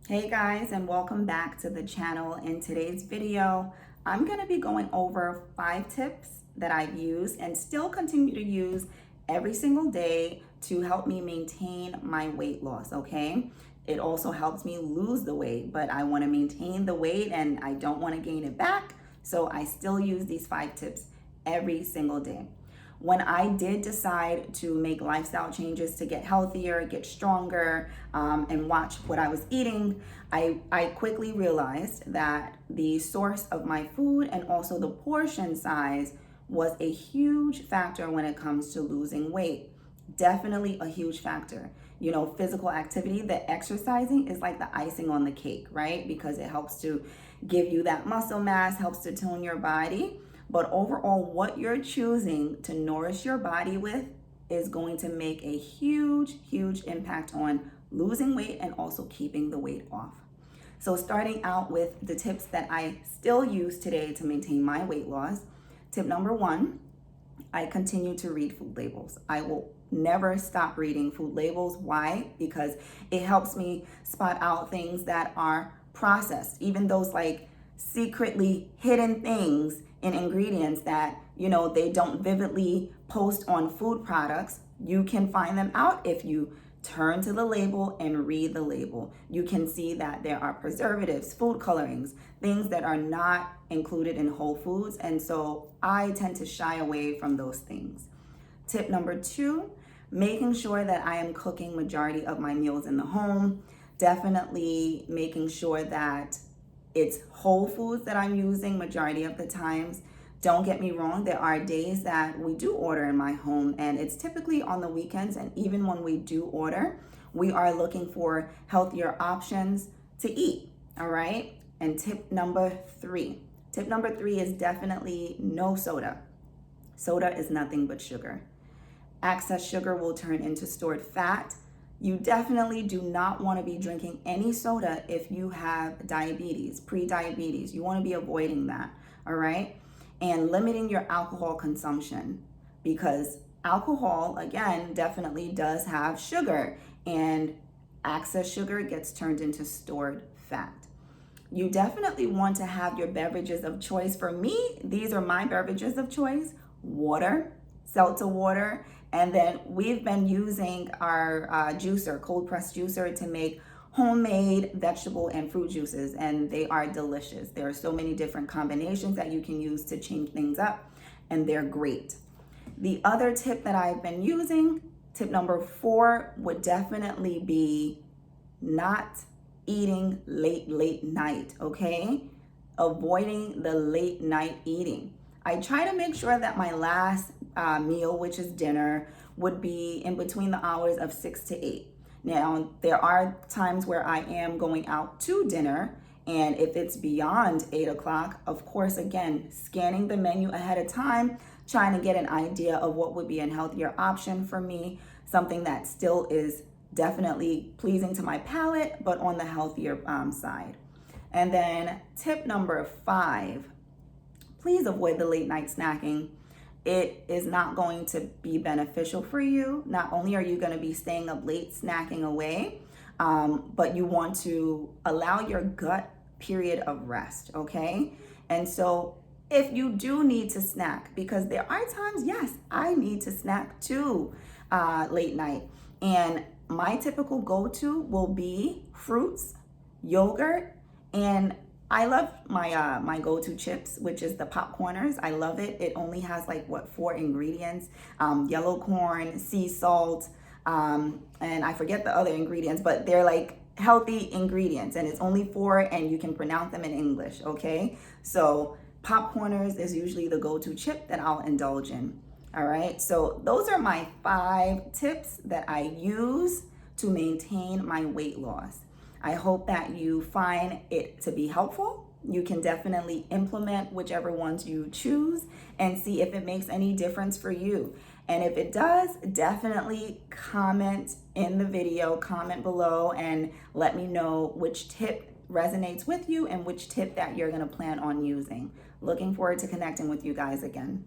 Hey guys, and welcome back to the channel. In today's video, I'm going to be going over 5 tips that I've used and still continue to use every single day to help me maintain my weight loss, okay? It also helps me lose the weight, but I want to maintain the weight and I don't want to gain it back, so I still use these 5 tips every single day. When I did decide to make lifestyle changes to get healthier, get stronger, and watch what I was eating, I quickly realized that the source of my food and also the portion size was a huge factor when it comes to losing weight. Definitely a huge factor. You know, physical activity, the exercising is like the icing on the cake, right? Because it helps to give you that muscle mass, helps to tone your body. But overall, what you're choosing to nourish your body with is going to make a huge, huge impact on losing weight and also keeping the weight off. So starting out with the tips that I still use today to maintain my weight loss. Tip number 1, I continue to read food labels. I will never stop reading food labels. Why? Because it helps me spot out things that are processed, even those like secretly hidden things in ingredients that, you know, they don't vividly post on food products. You can find them out if you turn to the label and read the label. You can see that there are preservatives, food colorings, things that are not included in whole foods. And so I tend to shy away from those things. Tip number 2, making sure that I am cooking majority of my meals in the home. Definitely making sure that it's whole foods that I'm using majority of the times. Don't get me wrong, there are days that we do order in my home, and it's typically on the weekends. And even when we do order, we are looking for healthier options to eat. All right. And tip number 3 is definitely no soda. Soda is nothing but sugar. Excess sugar will turn into stored fat. You definitely do not want to be drinking any soda if you have diabetes, pre-diabetes. You want to be avoiding that, all right? And limiting your alcohol consumption, because alcohol, again, definitely does have sugar, and excess sugar gets turned into stored fat. You definitely want to have your beverages of choice. For me, these are my beverages of choice: water, seltzer water, and then we've been using our juicer, cold pressed juicer, to make homemade vegetable and fruit juices, and they are delicious. There are so many different combinations that you can use to change things up, and they're great. The other tip that I've been using, tip number 4, would definitely be not eating late night, okay? Avoiding the late night eating. I try to make sure that my last meal, which is dinner, would be in between the hours of 6 to 8. Now, there are times where I am going out to dinner, and if it's beyond 8 o'clock, of course, again, scanning the menu ahead of time, trying to get an idea of what would be a healthier option for me, something that still is definitely pleasing to my palate, but on the healthier side. And then tip number 5, please avoid the late night snacking. It is not going to be beneficial for you. Not only are you going to be staying up late snacking away, but you want to allow your gut period of rest, okay? And so if you do need to snack, because there are times, yes, I need to snack too late night. And my typical go-to will be fruits, yogurt, and I love my go-to chips, which is the popcorners. I love it. It only has like 4 ingredients: yellow corn, sea salt, and I forget the other ingredients, but they're like healthy ingredients, and it's only 4, and you can pronounce them in English. Okay, so popcorners is usually the go-to chip that I'll indulge in. All right, so those are my 5 tips that I use to maintain my weight loss. I hope that you find it to be helpful. You can definitely implement whichever ones you choose and see if it makes any difference for you. And if it does, definitely comment in the video, comment below, and let me know which tip resonates with you and which tip that you're going to plan on using. Looking forward to connecting with you guys again.